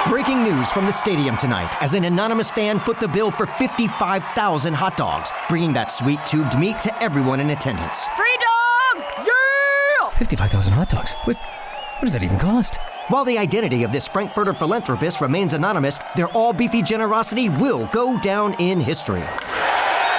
Breaking news from the stadium tonight as an anonymous fan foot the bill for 55,000 hot dogs, bringing that sweet tubed meat to everyone in attendance. Free dogs! Yeah! 55,000 hot dogs? What does that even cost? While the identity of this Frankfurter philanthropist remains anonymous, their all-beefy generosity will go down in history.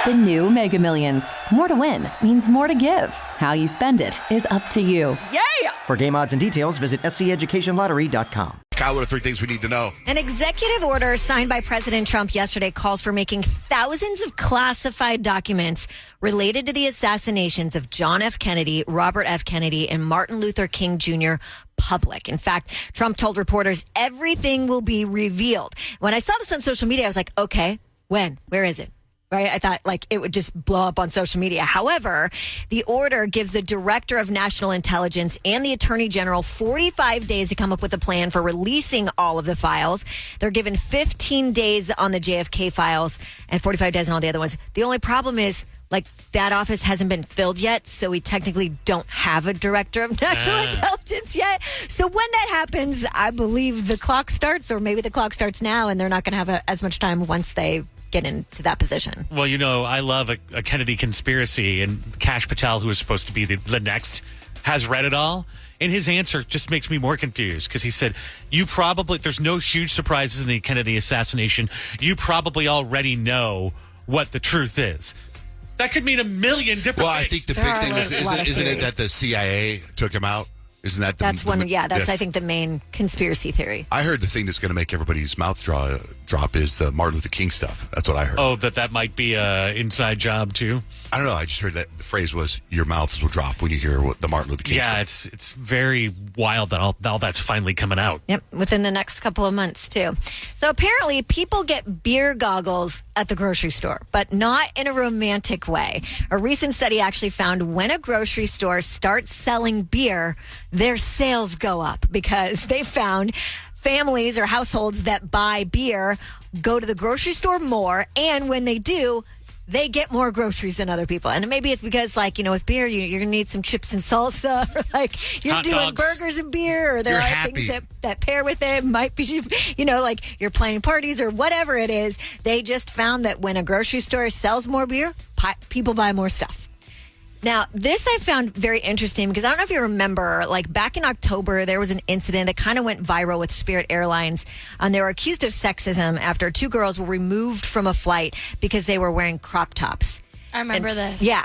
The new Mega Millions. More to win means more to give. How you spend it is up to you. Yeah! For game odds and details, visit SCEducationLottery.com. Kyle, what are 3 things we need to know? An executive order signed by President Trump yesterday calls for making thousands of classified documents related to the assassinations of John F. Kennedy, Robert F. Kennedy, and Martin Luther King Jr. public. In fact, Trump told reporters everything will be revealed. When I saw this on social media, I was like, okay, when? Where is it? Right? I thought like it would just blow up on social media. However, the order gives the Director of National Intelligence and the Attorney General 45 days to come up with a plan for releasing all of the files. They're given 15 days on the JFK files and 45 days on all the other ones. The only problem is like that office hasn't been filled yet, so we technically don't have a Director of National Intelligence yet. So when that happens, I believe the clock starts, or maybe the clock starts now, and they're not going to have as much time once they get into that position. Well, you know, I love a Kennedy conspiracy, and Kash Patel, who is supposed to be the next, has read it all. And his answer just makes me more confused because he said, there's no huge surprises in the Kennedy assassination. You probably already know what the truth is. That could mean a million different things. Well, I think the big thing isn't it that the CIA took him out? Isn't that that's I think the main conspiracy theory. I heard the thing that's going to make everybody's mouth drop is the Martin Luther King stuff. That's what I heard. Oh, that might be an inside job too. I don't know. I just heard that the phrase was your mouths will drop when you hear what the Martin Luther King stuff. Yeah, it's very wild that all that's finally coming out. Yep, within the next couple of months too. So apparently people get beer goggles at the grocery store, but not in a romantic way. A recent study actually found when a grocery store starts selling beer, their sales go up because they found families or households that buy beer go to the grocery store more, and when they do, they get more groceries than other people. And maybe it's because, like, you know, with beer, you're going to need some chips and salsa, or like you're hot doing dogs. Burgers and beer, or there are things that pair with it. Might be, you know, like you're planning parties or whatever it is. They just found that when a grocery store sells more beer, people buy more stuff. Now, this I found very interesting because I don't know if you remember, like back in October, there was an incident that kind of went viral with Spirit Airlines. They were accused of sexism after 2 girls were removed from a flight because they were wearing crop tops. I remember this. Yeah.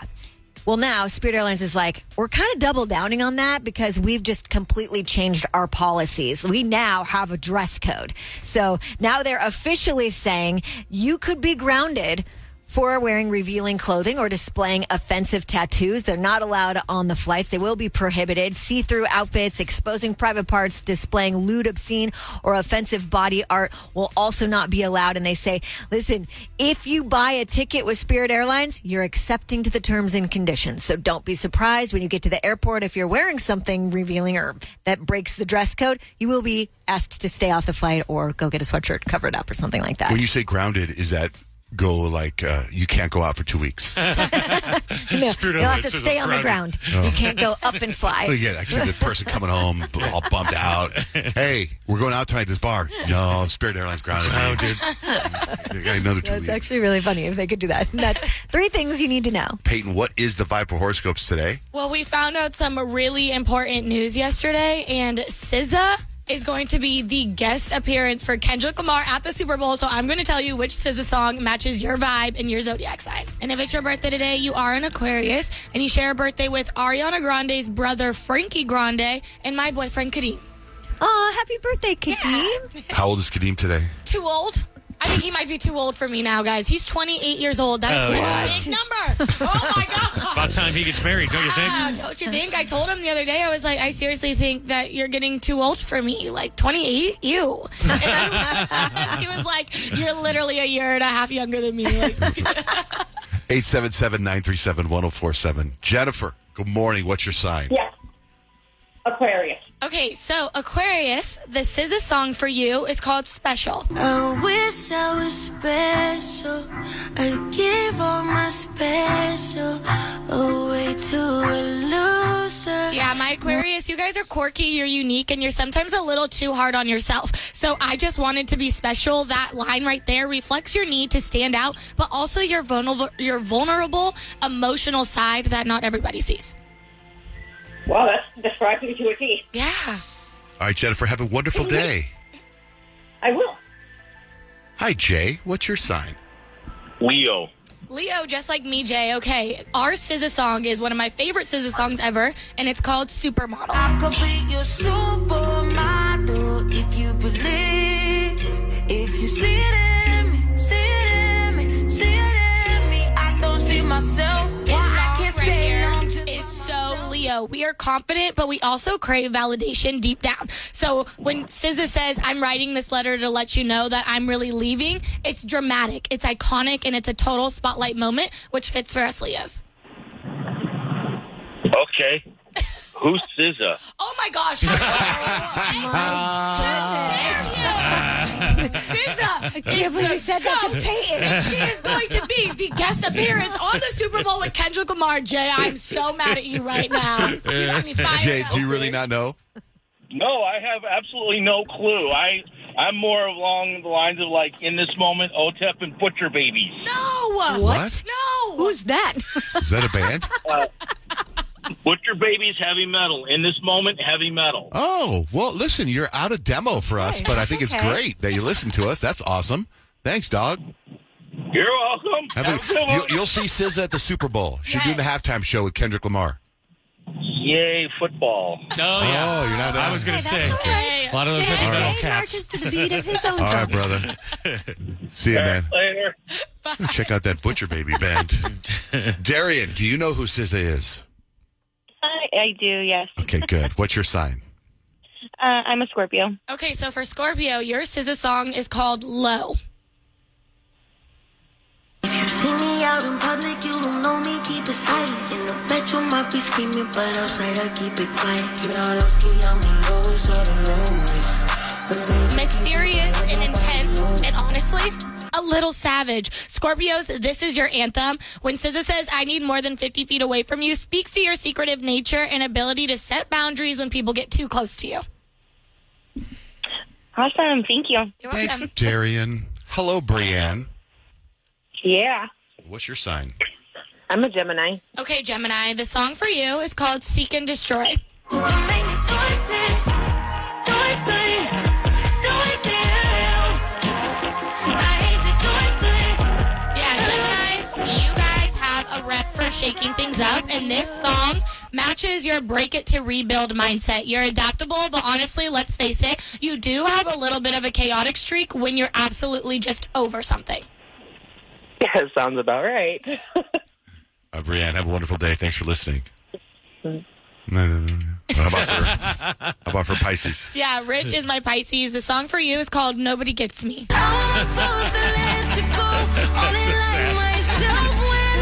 Well, now Spirit Airlines is like, we're kind of double downing on that because we've just completely changed our policies. We now have a dress code. So now they're officially saying you could be grounded for wearing revealing clothing or displaying offensive tattoos. They're not allowed on the flights. They will be prohibited. See-through outfits, exposing private parts, displaying lewd, obscene, or offensive body art will also not be allowed. And they say, listen, if you buy a ticket with Spirit Airlines, you're accepting to the terms and conditions. So don't be surprised when you get to the airport if you're wearing something revealing or that breaks the dress code. You will be asked to stay off the flight or go get a sweatshirt, cover it up or something like that. When you say grounded, is that go like you can't go out for 2 weeks? No, you'll have to stay on the ground. Oh. You can't go up and fly. Yeah, actually, the person coming home all bummed out. Hey, we're going out tonight to this bar. No, Spirit Airlines grounded me. Oh, dude. You got another 2 That's weeks. actually really funny if they could do that. And that's 3 things you need to know. Payton, what is the Viper horoscopes today? Well, we found out some really important news yesterday, and SZA is going to be the guest appearance for Kendrick Lamar at the Super Bowl. So I'm going to tell you which SZA song matches your vibe and your zodiac sign. And if it's your birthday today, you are an Aquarius, and you share a birthday with Ariana Grande's brother, Frankie Grande, and my boyfriend, Kadeem. Oh, happy birthday, Kadeem. Yeah. How old is Kadeem today? Too old? I think he might be too old for me now, guys. He's 28 years old. That is such a big number. Oh, my God. About time he gets married, don't you think? Don't you think? I told him the other day, I was like, I seriously think that you're getting too old for me. Like, 28? You. And he was like, you're literally a year and a half younger than me. Like, 877-937-1047. Jennifer, good morning. What's your sign? Yes. Aquarius. Okay, so Aquarius, the SZA song for you is called Special. I wish I was special. I give all my special away to a loser. Yeah, my Aquarius, you guys are quirky, you're unique, and you're sometimes a little too hard on yourself. So I just wanted to be special. That line right there reflects your need to stand out, but also your vulnerable emotional side that not everybody sees. Wow, that describes me to a T. Yeah. All right, Jennifer, have a wonderful day. I will. Hi, Jay. What's your sign? Leo. Leo, just like me, Jay. Okay, our SZA song is one of my favorite SZA songs ever, and it's called Supermodel. I could be your supermodel if you believe. If you see it in me, see it in me, see it in me. I don't see myself. This I song can't right stay here long just is so Leo. We are confident, but we also crave validation deep down. So when SZA says, I'm writing this letter to let you know that I'm really leaving, it's dramatic, it's iconic, and it's a total spotlight moment, which fits for us Leos. Okay. Who's SZA? Oh my gosh. SZA. I can't believe you said that to Payton. And she is going to be the guest appearance on the Super Bowl with Kendrick Lamar. Jay, I'm so mad at you right now. You got me fired Jay, up. do you really not know? No, I have absolutely no clue. I'm more along the lines of like in this moment, OTEP and Butcher Babies. No. What? No. Who's that? Is that a band? Butcher Babies, heavy metal. In this moment, heavy metal. Oh, well, listen, you're out of demo for us, but I think it's great that you listen to us. That's awesome. Thanks, dog. You're welcome. Have a good one. You'll see SZA at the Super Bowl. She's doing the halftime show with Kendrick Lamar. Yay, football. Oh, yeah. Oh, you're not. I was going to say. Okay. A lot of those heavy metal Jay cats. marches to the beat of his own All right, drum. brother. See you, man. Later. Check out that Butcher Baby band. Darian, do you know who SZA is? I do, yes. Okay, good. What's your sign? I'm a Scorpio. Okay, so for Scorpio, your SZA song is called Low. If you see me out in public, you don't know me, keep it silent. In the bedroom, might be screaming, but outside, I keep it quiet. Keep it all low ski, I'm the lowest of the lowest. Mysterious and intense, and honestly, a little savage. Scorpios, this is your anthem. When SZA says, I need more than 50 feet away from you, speaks to your secretive nature and ability to set boundaries when people get too close to you. Awesome, thank you. You're Thanks, welcome. Darian. Hello, Brienne. Yeah. What's your sign? I'm a Gemini. Okay, Gemini, the song for you is called Seek and Destroy. Yeah, Geminis, you guys have a rep for shaking things up, and this song matches your break it to rebuild mindset. You're adaptable, but honestly, let's face it, you do have a little bit of a chaotic streak when you're absolutely just over something. Yeah, sounds about right. Brienne, have a wonderful day. Thanks for listening. How about for Pisces? Yeah, Rich is my Pisces. The song for you is called Nobody Gets Me. So sad. This is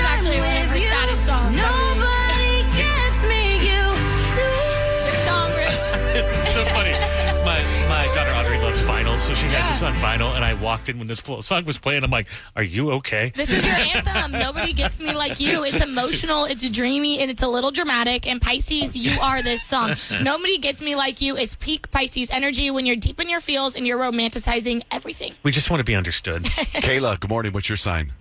actually one of her saddest songs. Nobody gets me, you do. Good song, Rich. It's so funny. My daughter Audrey loves vinyl, so she has this on vinyl, and I walked in when this song was playing. I'm like, are you okay? This is your anthem. Nobody gets me like you. It's emotional, it's dreamy, and it's a little dramatic. And Pisces, you are this song. Nobody gets me like you is peak Pisces energy when you're deep in your feels and you're romanticizing everything. We just want to be understood. Kayla, good morning. What's your sign?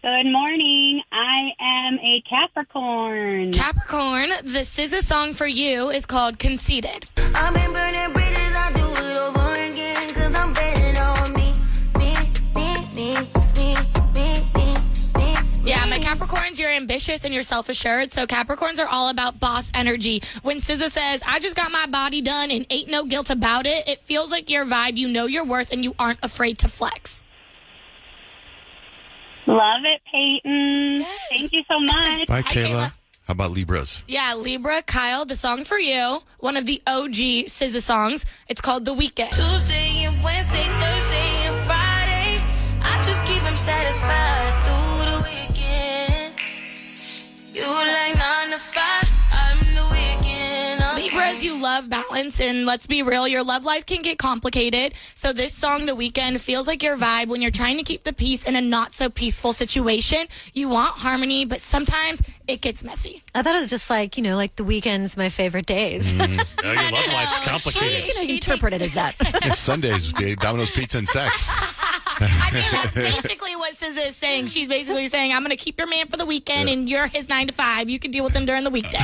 Good morning. I am a Capricorn. Capricorn, the SZA song for you is called Conceited. I've been burning bridges, I do it over again, cause I'm betting on me. Yeah, my Capricorns, you're ambitious and you're self-assured. So Capricorns are all about boss energy. When SZA says, I just got my body done and ain't no guilt about it, it feels like your vibe. You know your worth and you aren't afraid to flex. Love it, Payton. Thank you so much. Bye, Hi, Kayla. How about Libras? Yeah, Libra, Kyle, the song for you, one of the OG SZA songs. It's called The Weekend. Tuesday and Wednesday, Thursday and Friday, I just keep him satisfied through the weekend. You like 9 to 5, I'm the weekend. Libras, balance. And let's be real, your love life can get complicated. So this song, The Weeknd, feels like your vibe when you're trying to keep the peace in a not so peaceful situation. You want harmony, but sometimes it gets messy. I thought it was just like, like the weekend's my favorite days. Your love life's complicated. She's going to interpret it as that. Yeah, Sundays, Domino's Pizza and sex. I mean, that's basically what SZA is saying. She's basically saying, I'm going to keep your man for the weekend, and you're his 9 to 5. You can deal with him during the weekday.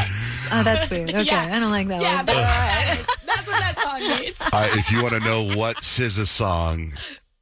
Oh, that's weird. Okay, Yeah. I don't like that Yeah, one. that's what that song means. If you want to know what SZA song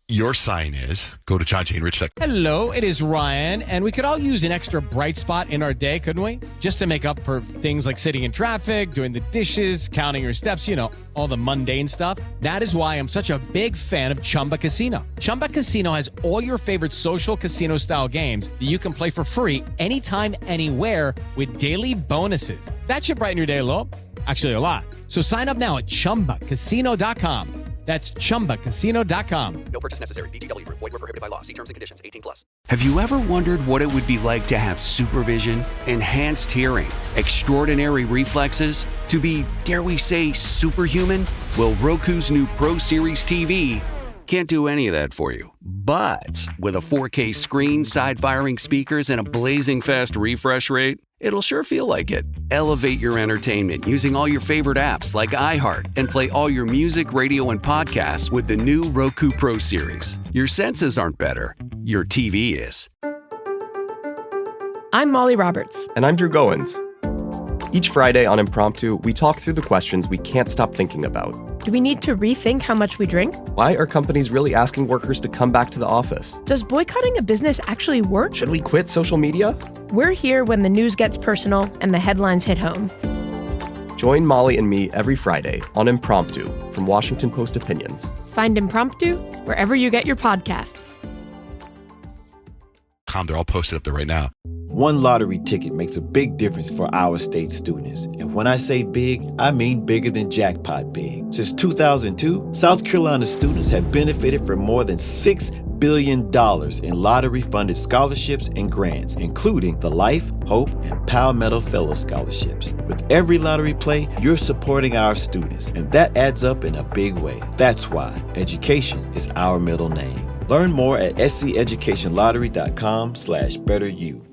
your sign is, go to John Jane Rich. Hello, it is Ryan, and we could all use an extra bright spot in our day, couldn't we? Just to make up for things like sitting in traffic, doing the dishes, counting your steps, all the mundane stuff. That is why I'm such a big fan of Chumba Casino. Chumba Casino has all your favorite social casino-style games that you can play for free anytime, anywhere with daily bonuses. That should brighten your day a little. Actually, a lot. So sign up now at ChumbaCasino.com. That's ChumbaCasino.com. No purchase necessary. VGW Group. Void where prohibited by law. See terms and conditions. 18+. Have you ever wondered what it would be like to have supervision, enhanced hearing, extraordinary reflexes, to be, dare we say, superhuman? Well, Roku's new Pro Series TV can't do any of that for you. But with a 4K screen, side-firing speakers, and a blazing fast refresh rate, it'll sure feel like it. Elevate your entertainment using all your favorite apps like iHeart and play all your music, radio, and podcasts with the new Roku Pro Series. Your senses aren't better. Your TV is. I'm Molly Roberts. And I'm Drew Goins. Each Friday on Impromptu, we talk through the questions we can't stop thinking about. Do we need to rethink how much we drink? Why are companies really asking workers to come back to the office? Does boycotting a business actually work? Should we quit social media? We're here when the news gets personal and the headlines hit home. Join Molly and me every Friday on Impromptu from Washington Post Opinions. Find Impromptu wherever you get your podcasts. They're all posted up there right now. One lottery ticket makes a big difference for our state students. And when I say big, I mean bigger than jackpot big. Since 2002, South Carolina students have benefited from more than $6 billion in lottery-funded scholarships and grants, including the Life, Hope, and Palmetto Fellow Scholarships. With every lottery play, you're supporting our students, and that adds up in a big way. That's why education is our middle name. Learn more at sceducationlottery.com/betteryou.